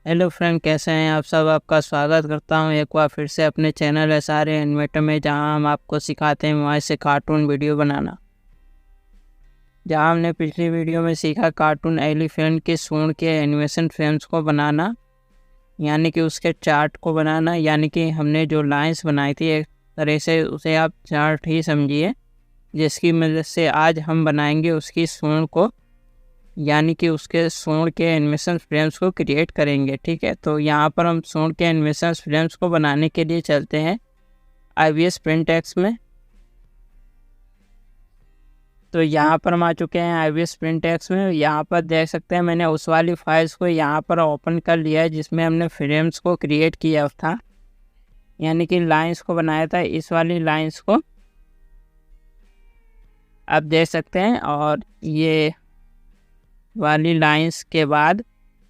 Hello friend, कैसे हैं आप सब। आपका स्वागत करता हूं एक बार फिर से अपने चैनल एसआर एनिमेटर में, जहां हम आपको सिखाते हैं वहाँ से कार्टून वीडियो बनाना। जहां हमने पिछली वीडियो में सीखा कार्टून एलिफेंट के सूंड के एनिमेशन फ्रेम्स को बनाना, यानी कि उसके चार्ट को बनाना। यानी कि हमने जो लाइंस बनाई थी एक तरह से उसे आप चार्ट ही समझिए, जिसकी मदद से आज हम बनाएंगे उसकी सूंड को, यानी कि उसके सूंड के एनिमेशन फ्रेम्स को क्रिएट करेंगे। ठीक है, तो यहाँ पर हम सूंड के एनिमेशन फ्रेम्स को बनाने के लिए चलते हैं IVS प्रिंट में। तो यहाँ पर हम आ चुके हैं IVS प्रिंट में। यहाँ पर देख सकते हैं मैंने उस वाली फाइल्स को यहाँ पर ओपन कर लिया है जिसमें हमने फ्रेम्स को क्रिएट किया था, यानी कि लाइंस को बनाया था, इस वाली लाइंस को आप देख सकते हैं। और ये वाली लाइंस के बाद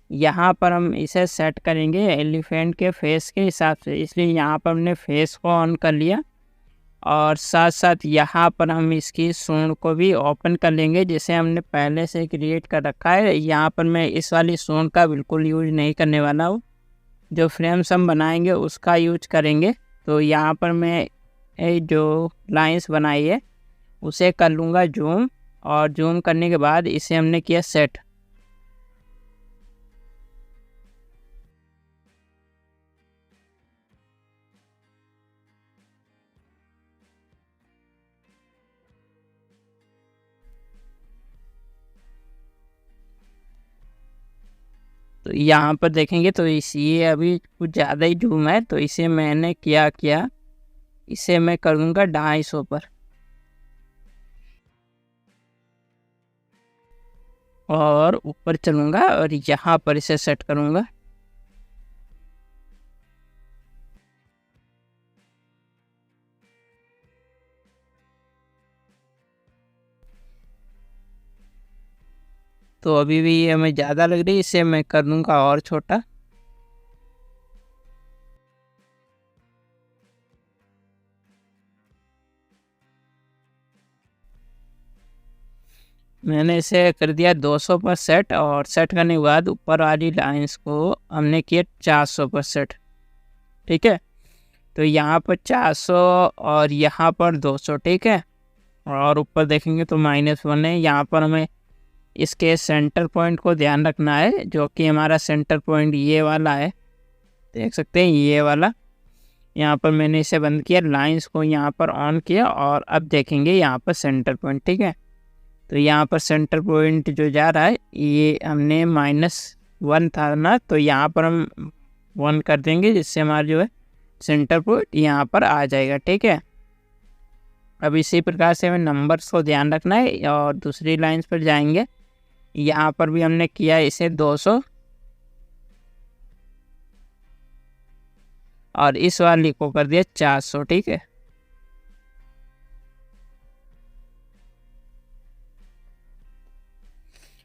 यहाँ पर हम इसे सेट करेंगे एलिफेंट के फेस के हिसाब से, इसलिए यहाँ पर हमने फेस को ऑन कर लिया। और साथ साथ यहाँ पर हम इसकी सूंड को भी ओपन कर लेंगे, जिसे हमने पहले से क्रिएट कर रखा है। यहाँ पर मैं इस वाली सूंड का बिल्कुल यूज नहीं करने वाला हूँ, जो फ्रेम्स हम बनाएंगे उसका यूज करेंगे। तो यहाँ पर मैं जो लाइंस बनाई है उसे कर लूँगा जूम, और जूम करने के बाद इसे हमने किया सेट। तो यहाँ पर देखेंगे तो ये अभी कुछ ज़्यादा ही जूम है, तो इसे मैंने किया इसे मैं करूँगा 250 पर, और ऊपर चलूँगा और यहाँ पर इसे सेट करूँगा। तो अभी भी ये हमें ज़्यादा लग रही है, इसे मैं कर दूँगा और छोटा। मैंने इसे कर दिया 200 पर सेट, और सेट करने के बाद ऊपर वाली लाइंस को हमने किया 400 पर सेट। ठीक है, तो यहाँ पर 400 और यहाँ पर 200। ठीक है, और ऊपर देखेंगे तो -1 है। यहाँ पर हमें इसके सेंटर पॉइंट को ध्यान रखना है, जो कि हमारा सेंटर पॉइंट ये वाला है, देख सकते हैं ये वाला। यहाँ पर मैंने इसे बंद किया, लाइंस को यहाँ पर ऑन किया, और अब देखेंगे यहाँ पर सेंटर पॉइंट। ठीक है, तो यहाँ पर सेंटर पॉइंट जो जा रहा है ये हमने -1 था ना, तो यहाँ पर हम 1 कर देंगे, जिससे हमारा जो है सेंटर पॉइंट यहाँ पर आ जाएगा। ठीक है, अब इसी प्रकार से हमें नंबर्स को ध्यान रखना है। और दूसरी लाइंस पर जाएंगे, यहाँ पर भी हमने किया इसे 200, और इस वाली को कर दिया 400। ठीक है,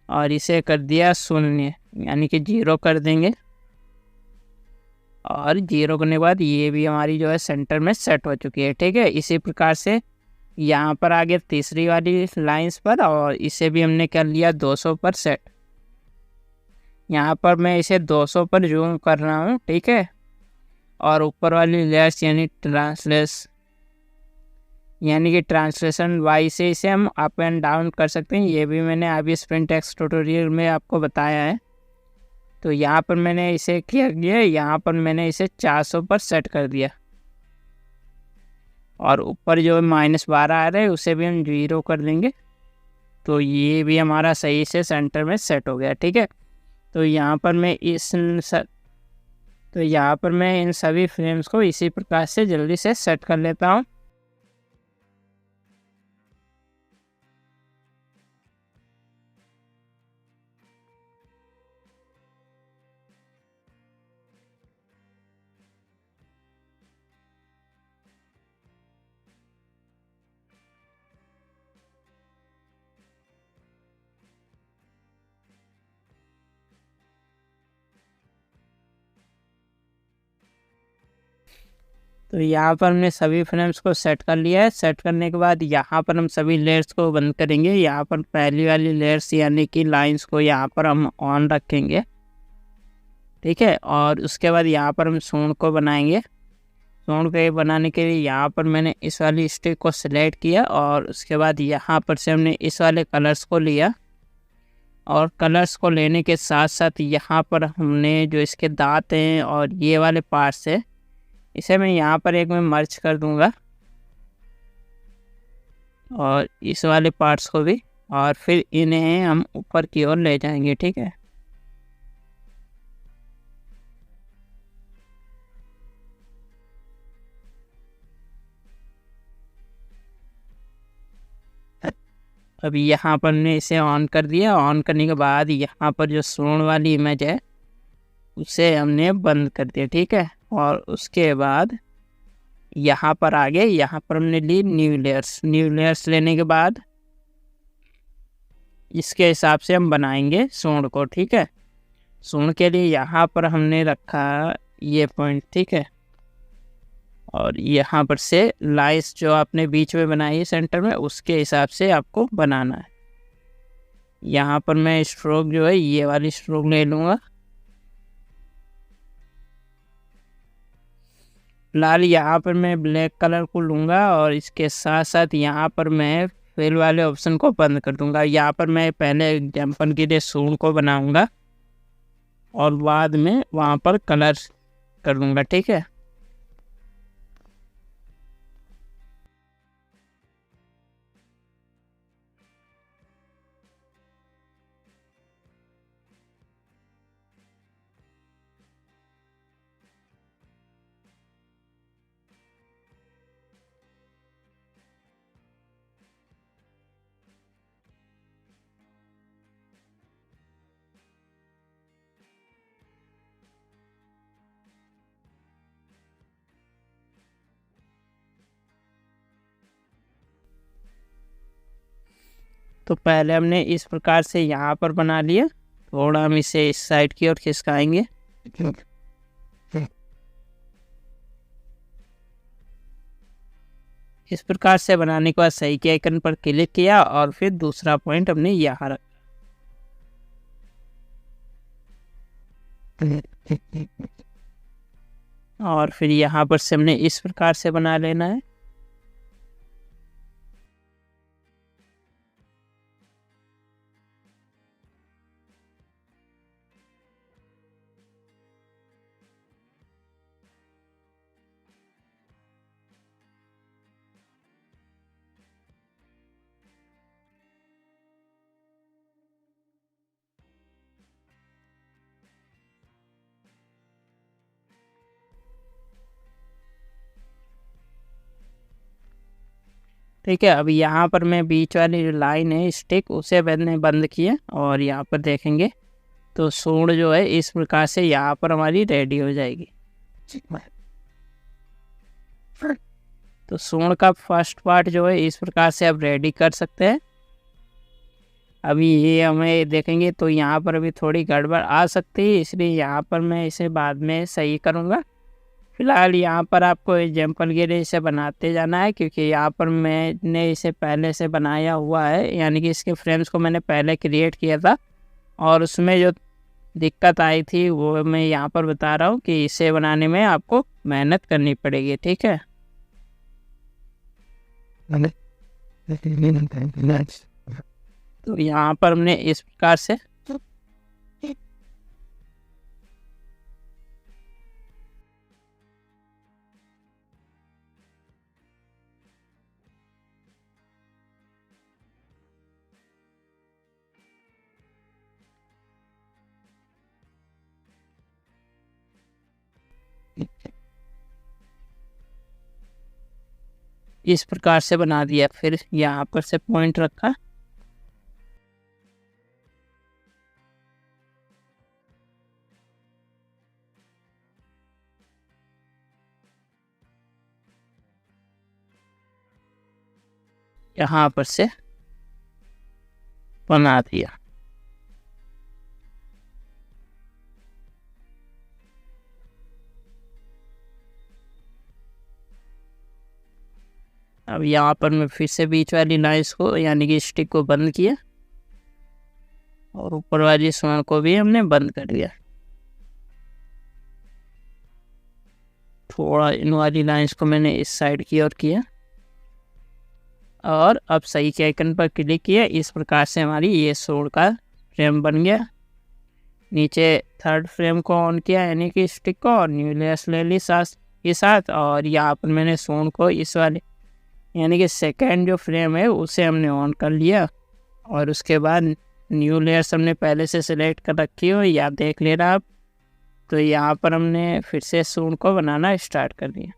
और इसे कर दिया 0, यानी कि 0 कर देंगे। और 0 करने के बाद ये भी हमारी जो है सेंटर में सेट हो चुकी है। ठीक है, इसी प्रकार से यहाँ पर आ गया तीसरी वाली लाइंस पर, और इसे भी हमने कर लिया 200 पर सेट। यहाँ पर मैं इसे 200 पर जूम कर रहा हूँ। ठीक है, और ऊपर वाली लेयर्स यानी कि ट्रांसलेशन वाई से इसे हम अप एंड डाउन कर सकते हैं। ये भी मैंने IVS प्रिंट ट्यूटोरियल में आपको बताया है। तो यहाँ पर मैंने इसे किया गया, यहाँ पर मैंने इसे 400 पर सेट कर दिया, और ऊपर जो -12 आ रहा है उसे भी हम 0 कर देंगे। तो ये भी हमारा सही से सेंटर में सेट हो गया। ठीक है, तो यहाँ पर मैं इन सभी फ्रेम्स को इसी प्रकार से जल्दी से सेट कर लेता हूँ। तो यहाँ पर हमने सभी फ्रेम्स को सेट कर लिया है। सेट करने के बाद यहाँ पर हम सभी लेयर्स को बंद करेंगे। यहाँ पर पहली वाली लेयर्स यानी कि लाइंस को यहाँ पर हम ऑन रखेंगे। ठीक है। और उसके बाद यहाँ पर हम सूंड को बनाएंगे। सूंड को बनाने के लिए यहाँ पर मैंने इस वाली स्टिक को सिलेक्ट किया और उसके बाद यहाँ पर से हमने इस वाले कलर्स को लिया और कलर्स को लेने के साथ साथ यहाँ पर हमने जो इसके दांत हैं और ये वाले पार्ट्स है इसे मैं यहाँ पर एक में मर्ज कर दूंगा और इस वाले पार्ट्स को भी, और फिर इन्हें हम ऊपर की ओर ले जाएंगे। ठीक है। अभी यहाँ पर हमने इसे ऑन कर दिया। ऑन करने के बाद यहाँ पर जो सूंड वाली इमेज है उसे हमने बंद कर दिया। ठीक है। और उसके बाद यहाँ पर आगे यहाँ पर हमने ली न्यू लेयर्स लेने के बाद इसके हिसाब से हम बनाएंगे सूंड को। ठीक है। सूंड के लिए यहाँ पर हमने रखा ये पॉइंट। ठीक है। और यहाँ पर से लाइंस जो आपने बीच में बनाई है सेंटर में उसके हिसाब से आपको बनाना है। यहाँ पर मैं स्ट्रोक जो है ये वाली स्ट्रोक ले लूँगा। फिलहाल यहाँ पर मैं ब्लैक कलर को लूँगा और इसके साथ साथ यहाँ पर मैं फिल वाले ऑप्शन को बंद कर दूँगा। यहाँ पर मैं पहले एग्जाम्पल के लिए सूंड को बनाऊँगा और बाद में वहाँ पर कलर कर दूँगा। ठीक है। तो पहले हमने इस प्रकार से यहाँ पर बना लिया। थोड़ा हम इसे इस साइड की ओर खिसकाएंगे। इस प्रकार से बनाने के बाद सही के आइकन पर क्लिक किया और फिर दूसरा पॉइंट हमने यहाँ रखा। और फिर यहाँ पर से हमने इस प्रकार से बना लेना है। ठीक है। अभी यहाँ पर मैं बीच वाली जो लाइन है स्टिक उसे मैंने बंद किया और यहाँ पर देखेंगे तो सूंड जो है इस प्रकार से यहाँ पर हमारी रेडी हो जाएगी। तो सूंड का फर्स्ट पार्ट जो है इस प्रकार से आप रेडी कर सकते हैं। अभी ये हमें देखेंगे तो यहाँ पर अभी थोड़ी गड़बड़ आ सकती है, इसलिए यहाँ पर मैं इसे बाद में सही करूँगा। फिलहाल यहाँ पर आपको एग्जाम्पल के लिए इसे बनाते जाना है, क्योंकि यहाँ पर मैंने इसे पहले से बनाया हुआ है, यानी कि इसके फ्रेम्स को मैंने पहले क्रिएट किया था और उसमें जो दिक्कत आई थी वो मैं यहाँ पर बता रहा हूँ कि इसे बनाने में आपको मेहनत करनी पड़ेगी। ठीक है। तो यहाँ पर हमने इस प्रकार से बना दिया। फिर यहाँ पर से पॉइंट रखा, यहाँ पर से बना दिया। अब यहाँ पर मैं फिर से बीच वाली लाइंस को यानी कि स्टिक को बंद किया और ऊपर वाली सूंड को भी हमने बंद कर दिया। थोड़ा इन वाली लाइंस को मैंने इस साइड की ओर किया और अब सही के आइकन पर क्लिक किया। इस प्रकार से हमारी ये सोड का फ्रेम बन गया। नीचे थर्ड फ्रेम को ऑन किया यानी कि स्टिक को, और न्यू लेयर्स ले ली साथ के साथ, और यहाँ पर मैंने सोड को इस वाले यानी कि सेकेंड जो फ्रेम है उसे हमने ऑन कर लिया। और उसके बाद न्यू लेयर्स हमने पहले से सिलेक्ट कर रखी हो या देख लेना आप। तो यहाँ पर हमने फिर से सोड को बनाना स्टार्ट कर दिया।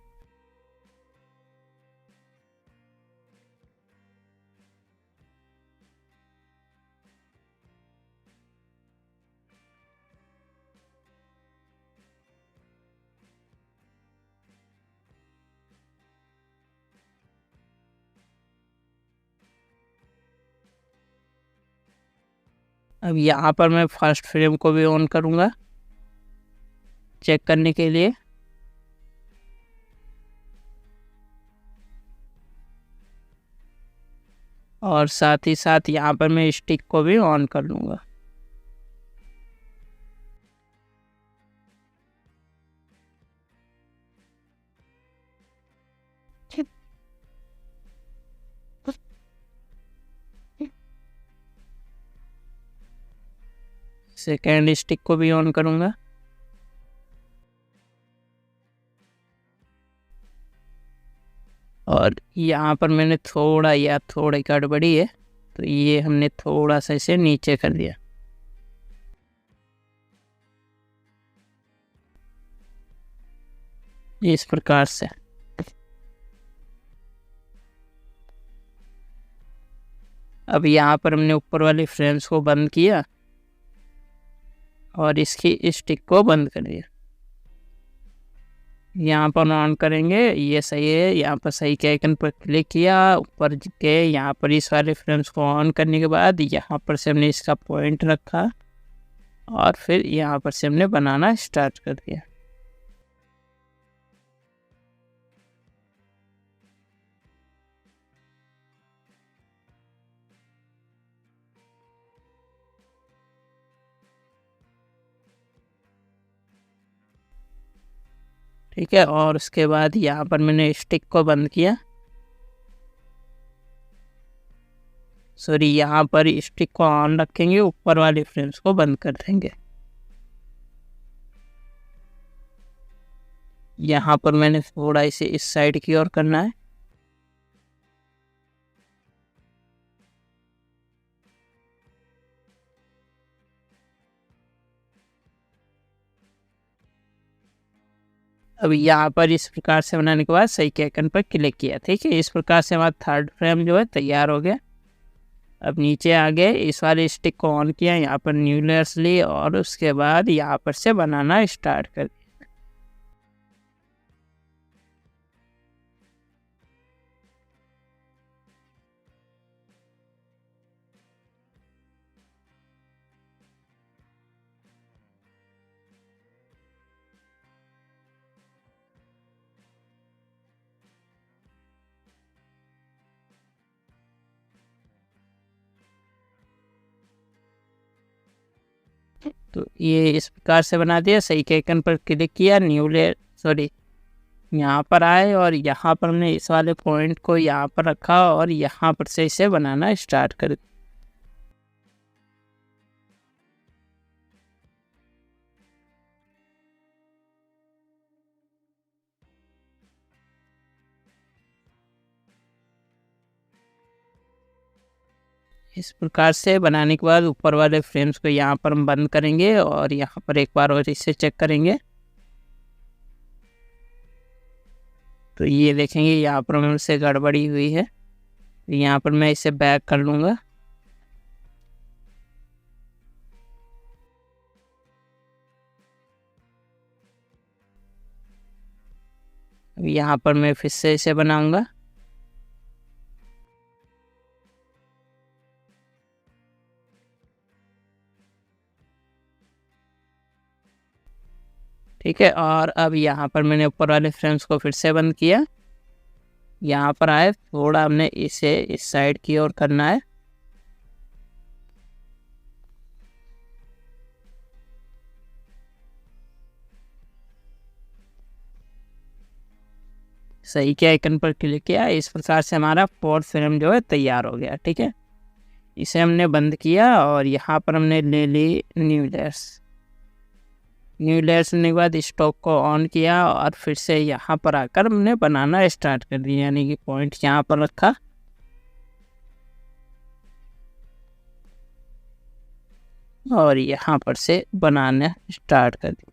अब यहाँ पर मैं फर्स्ट फ्रेम को भी ऑन करूँगा चेक करने के लिए। और साथ ही साथ यहाँ पर मैं स्टिक को भी ऑन कर लूँगा। सेकेंड स्टिक को भी ऑन करूँगा। और यहाँ पर मैंने थोड़ी गड़बड़ी है, तो ये हमने थोड़ा सा इसे नीचे कर दिया। इस प्रकार से अब यहाँ पर हमने ऊपर वाले फ्रेम्स को बंद किया और इसकी स्टिक को बंद कर दिया। यहाँ पर ऑन करेंगे, ये सही है। यहाँ पर सही के आइकन पर क्लिक किया, ऊपर के यहाँ पर इस वाले फ्रेम्स को ऑन करने के बाद यहाँ पर से हमने इसका पॉइंट रखा और फिर यहाँ पर से हमने बनाना स्टार्ट कर दिया। ठीक है, और उसके बाद यहाँ पर मैंने स्टिक को बंद किया। सॉरी, यहाँ पर स्टिक को ऑन रखेंगे, ऊपर वाले फ्रेम्स को बंद कर देंगे। यहाँ पर मैंने थोड़ा इसे इस साइड की ओर करना है। अब यहाँ पर इस प्रकार से बनाने के बाद सही के आइकन पर क्लिक किया। ठीक है, इस प्रकार से हमारा थर्ड फ्रेम जो है तैयार हो गया। अब नीचे आ गए, इस वाले स्टिक को ऑन किया, यहाँ पर न्यू लेयर्स ली और उसके बाद यहाँ पर से बनाना स्टार्ट कर दिया। तो ये इस प्रकार से बना दिया। सही के आइकन पर क्लिक किया, न्यू लेयर सॉरी यहाँ पर आए और यहाँ पर हमने इस वाले पॉइंट को यहाँ पर रखा और यहाँ पर से इसे बनाना स्टार्ट कर दिया। इस प्रकार से बनाने के बाद ऊपर वाले फ्रेम्स को यहाँ पर हम बंद करेंगे और यहाँ पर एक बार और इसे चेक करेंगे। तो ये देखेंगे यहाँ पर हमसे गड़बड़ी हुई है। यहाँ पर मैं इसे बैक कर लूँगा। यहाँ पर मैं फिर से इसे बनाऊँगा। ठीक है, और अब यहाँ पर मैंने ऊपर वाले फ्रेम्स को फिर से बंद किया। यहाँ पर आए, थोड़ा हमने इसे इस साइड की ओर करना है। सही के आइकन पर क्लिक किया। इस प्रकार से हमारा फोर्थ फ्रेम जो है तैयार हो गया। ठीक है, इसे हमने बंद किया और यहाँ पर हमने ले ली न्यू लेयर्स। न्यू लेयर्स लेने के बाद स्टॉक को ऑन किया और फिर से यहाँ पर आकर हमने बनाना स्टार्ट कर दिया, यानी कि पॉइंट यहाँ पर रखा और यहाँ पर से बनाना स्टार्ट कर दिया।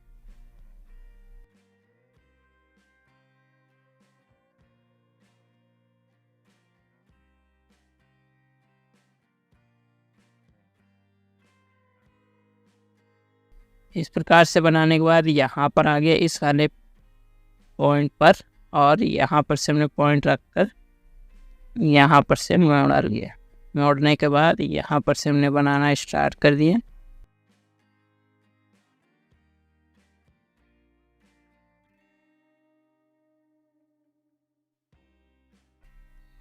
इस प्रकार से बनाने के बाद यहाँ पर आ गया इस वाले पॉइंट पर और यहाँ पर से हमने पॉइंट रखकर यहाँ पर से मोड़ लिया। मोड़ने के बाद यहाँ पर से हमने बनाना स्टार्ट कर दिया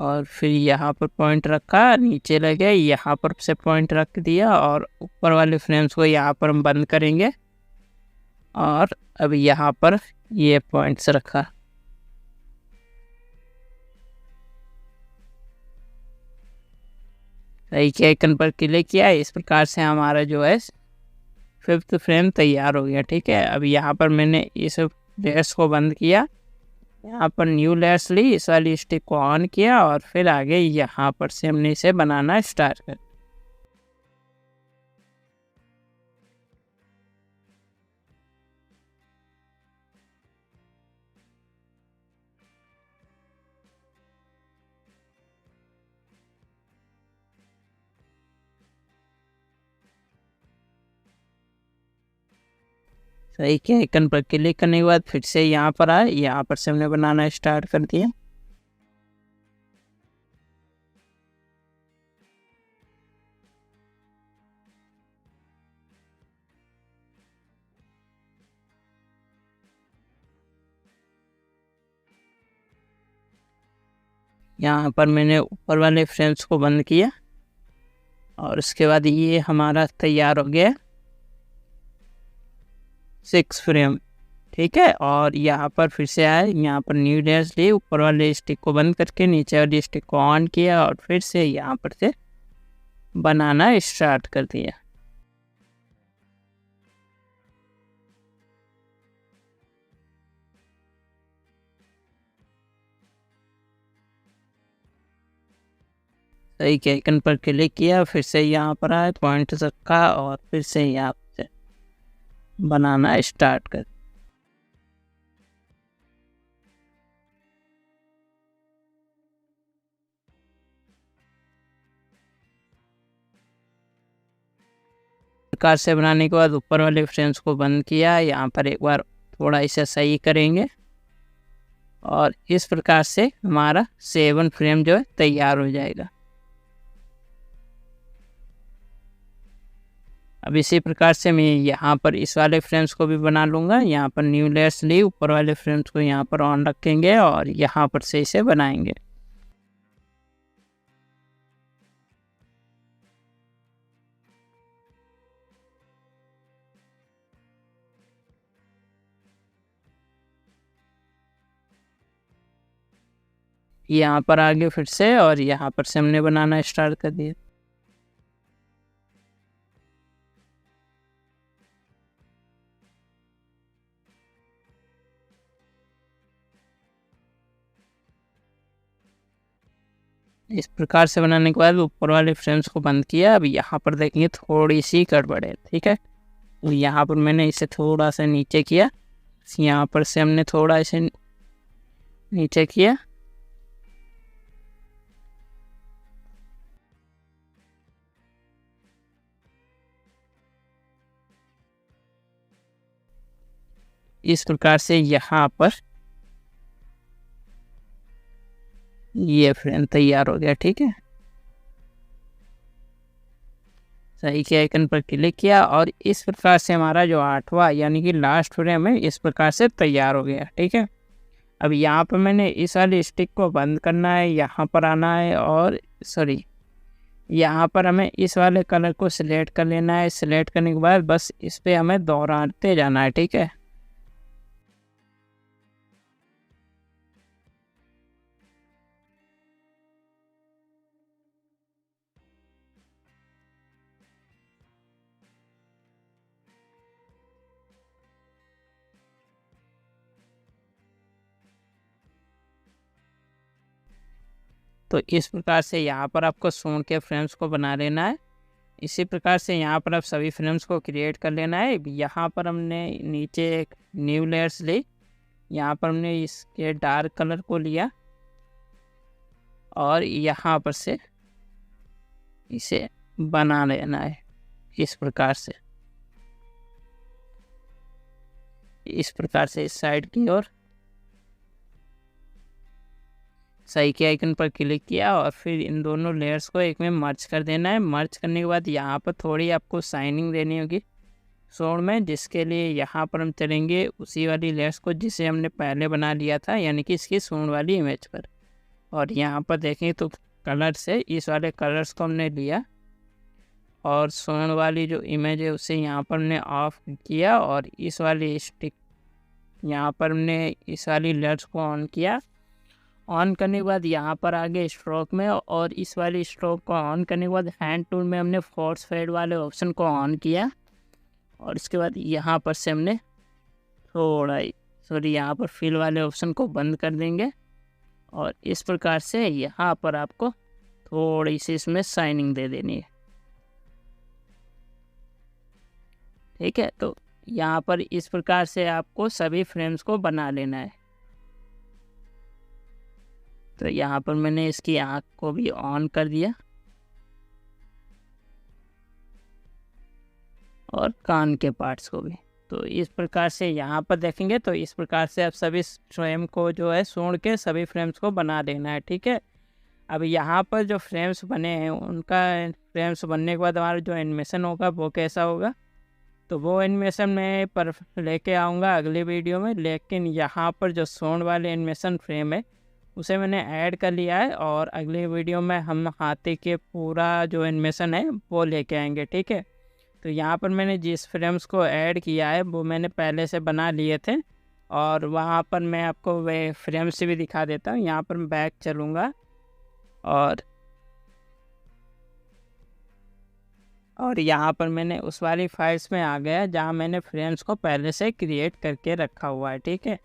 और फिर यहाँ पर पॉइंट रखा, नीचे लगे, यहाँ पर से पॉइंट रख दिया और ऊपर वाले फ्रेम्स को यहाँ पर हम बंद करेंगे और अब यहाँ पर ये पॉइंट्स रखा। सही के आइकन पर क्लिक किया। इस प्रकार से हमारा जो है फिफ्थ फ्रेम तैयार हो गया। ठीक है, अब यहाँ पर मैंने इस लेयर्स को बंद किया, यहाँ पर न्यू लेयर्स ली, इस वाली स्टिक को ऑन किया और फिर आगे यहाँ पर से हमने इसे बनाना स्टार्ट कर। सही के आइकन पर क्लिक करने के बाद फिर से यहाँ पर आए, यहाँ पर से हमने बनाना स्टार्ट कर दिया। यहाँ पर मैंने ऊपर वाले फ्रेम्स को बंद किया और उसके बाद ये हमारा तैयार हो गया 6 फ्रेम। ठीक है, और यहाँ पर फिर से आए, यहाँ पर न्यू लेयर्स लिए, ऊपर वाले स्टिक को बंद करके नीचे वाली स्टिक को ऑन किया और फिर से यहाँ पर से बनाना स्टार्ट कर दिया। सही के आइकन पर क्लिक किया, फिर से यहाँ पर आए, पॉइंट रखा और फिर से यहाँ से बनाना स्टार्ट कर। प्रकार से बनाने के बाद ऊपर वाले फ्रेम्स को बंद किया, यहाँ पर एक बार थोड़ा इसे सही करेंगे और इस प्रकार से हमारा 7 फ्रेम जो है तैयार हो जाएगा। अब इसी प्रकार से मैं यहाँ पर इस वाले फ्रेम्स को भी बना लूँगा। यहाँ पर न्यू लेयर्स ली, ऊपर वाले फ्रेम्स को यहाँ पर ऑन रखेंगे और यहाँ पर से इसे बनाएंगे। यहाँ पर आगे फिर से और यहाँ पर से हमने बनाना स्टार्ट कर दिया। इस प्रकार से बनाने के बाद ऊपर वाले फ्रेम्स को बंद किया। अब यहाँ पर देखेंगे थोड़ी सी गड़बड़ है। ठीक है, यहाँ पर मैंने इसे थोड़ा सा नीचे किया, यहाँ पर से हमने थोड़ा इसे नीचे किया, इस प्रकार से यहाँ पर ये फ्रेम तैयार हो गया। ठीक है, सही के आइकन पर क्लिक किया और इस प्रकार से हमारा जो 8वां यानी कि लास्ट फ्रेम है इस प्रकार से तैयार हो गया। ठीक है, अब यहाँ पर मैंने इस वाली स्टिक को बंद करना है, यहाँ पर आना है और यहाँ पर हमें इस वाले कलर को सिलेक्ट कर लेना है। सिलेक्ट करने के बाद बस इस पर हमें दोहराते जाना है। ठीक है, तो इस प्रकार से यहाँ पर आपको सूंड के फ्रेम्स को बना लेना है। इसी प्रकार से यहाँ पर आप सभी फ्रेम्स को क्रिएट कर लेना है। यहाँ पर हमने नीचे एक न्यू लेयर्स ली, यहाँ पर हमने इसके डार्क कलर को लिया और यहाँ पर से इसे बना लेना है इस प्रकार से, इस प्रकार से इस साइड की ओर सही के आइकन पर क्लिक किया और फिर इन दोनों लेयर्स को एक में मर्ज कर देना है। मर्ज करने के बाद यहाँ पर थोड़ी आपको शाइनिंग देनी होगी सूंड में, जिसके लिए यहाँ पर हम चलेंगे उसी वाली लेयर्स को जिसे हमने पहले बना लिया था, यानी कि इसकी सूंड वाली इमेज पर। और यहाँ पर देखें तो कलर से इस वाले कलर्स को हमने लिया और सूंड वाली जो इमेज है उसे यहाँ पर हमने ऑफ किया और इस वाली स्टिक यहाँ पर हमने इस वाली लेयर्स को ऑन किया। ऑन करने के बाद यहाँ पर आगे स्ट्रोक में और इस वाली स्ट्रोक को ऑन करने के बाद हैंड टूल में हमने फोर्स फेड वाले ऑप्शन को ऑन किया और इसके बाद यहाँ पर से हमने थोड़ा यहाँ पर फिल वाले ऑप्शन को बंद कर देंगे और इस प्रकार से यहाँ पर आपको थोड़ी सी इसमें शाइनिंग दे देनी है। ठीक है, तो यहाँ पर इस प्रकार से आपको सभी फ्रेम्स को बना लेना है। तो यहाँ पर मैंने इसकी आँख को भी ऑन कर दिया और कान के पार्ट्स को भी। तो इस प्रकार से यहाँ पर देखेंगे तो इस प्रकार से आप सभी फ्रेम को जो है सूंड के सभी फ्रेम्स को बना देना है। ठीक है, अब यहाँ पर जो फ्रेम्स बने हैं उनका फ्रेम्स बनने के बाद हमारा जो एनिमेशन होगा वो कैसा होगा, तो वो एनिमेशन मैं पर लेके आऊँगा अगले वीडियो में। लेकिन यहाँ पर जो सूंड वाले एनिमेशन फ्रेम है उसे मैंने ऐड कर लिया है और अगले वीडियो में हम हाथी के पूरा जो एनिमेशन है वो लेके आएंगे। ठीक है, तो यहाँ पर मैंने जिस फ्रेम्स को ऐड किया है वो मैंने पहले से बना लिए थे और वहाँ पर मैं आपको वे फ्रेम्स से भी दिखा देता हूँ। यहाँ पर मैं बैक चलूँगा और यहाँ पर मैंने उस वाली फाइल्स में आ गया जहाँ मैंने फ्रेम्स को पहले से क्रिएट करके रखा हुआ है। ठीक है,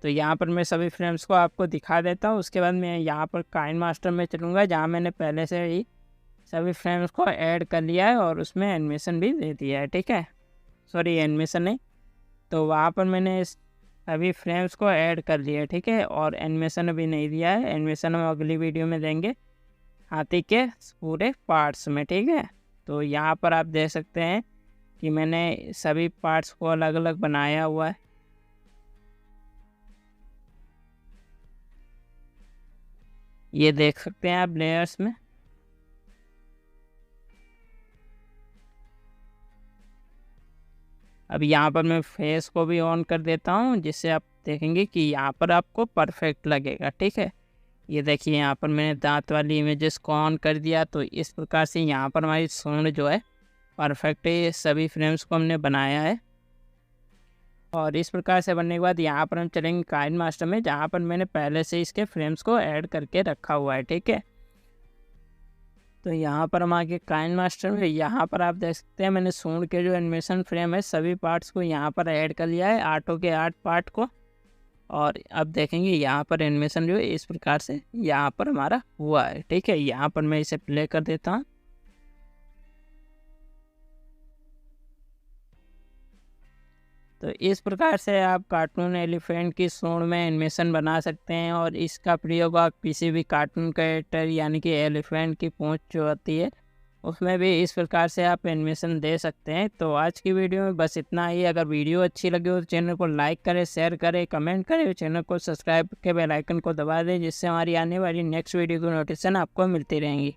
तो यहाँ पर मैं सभी फ्रेम्स को आपको दिखा देता हूँ। उसके बाद मैं यहाँ पर काइन मास्टर में चलूँगा जहाँ मैंने पहले से ही सभी फ्रेम्स को ऐड कर लिया है और उसमें एनिमेशन भी दे दिया है। ठीक है, सॉरी एनिमेशन नहीं, तो वहाँ पर मैंने सभी फ्रेम्स को ऐड कर लिया है। ठीक है, और एनिमेशन अभी नहीं दिया है, एनिमेशन हम अगली वीडियो में देंगे हाथी के पूरे पार्ट्स में। ठीक है, तो यहाँ पर आप देख सकते हैं कि मैंने सभी पार्ट्स को अलग अलग बनाया हुआ है। ये देख सकते हैं आप लेयर्स में। अब यहाँ पर मैं फेस को भी ऑन कर देता हूँ जिससे आप देखेंगे कि यहाँ पर आपको परफेक्ट लगेगा। ठीक है, ये देखिए यहाँ पर मैंने दांत वाली इमेजेस को ऑन कर दिया। तो इस प्रकार से यहाँ पर हमारी सूंड जो है परफेक्ट है। ये सभी फ्रेम्स को हमने बनाया है और इस प्रकार से बनने के बाद यहाँ पर हम चलेंगे काइन मास्टर में जहाँ पर मैंने पहले से इसके फ्रेम्स को ऐड करके रखा हुआ है। ठीक है, तो यहाँ पर हम आगे काइन मास्टर में, यहाँ पर आप देख सकते हैं मैंने सूंड के जो एनिमेशन फ्रेम है सभी पार्ट्स को यहाँ पर ऐड कर लिया है, 8 के 8 पार्ट को। और अब देखेंगे यहाँ पर एनिमेशन जो है इस प्रकार से यहाँ पर हमारा हुआ है। ठीक है, यहाँ पर मैं इसे प्ले कर देता हूँ। तो इस प्रकार से आप कार्टून एलिफेंट की सूंड में एनिमेशन बना सकते हैं और इसका प्रयोग आप किसी भी कार्टून कैरेक्टर यानी कि एलिफेंट की पूंछ जो होती है उसमें भी इस प्रकार से आप एनिमेशन दे सकते हैं। तो आज की वीडियो में बस इतना ही। अगर वीडियो अच्छी लगी हो तो चैनल को लाइक करें, शेयर करें, कमेंट करें, चैनल को सब्सक्राइब के बेल आइकन को दबा दें जिससे हमारी आने वाली नेक्स्ट वीडियो की नोटिफिकेशन आपको मिलती रहेंगी।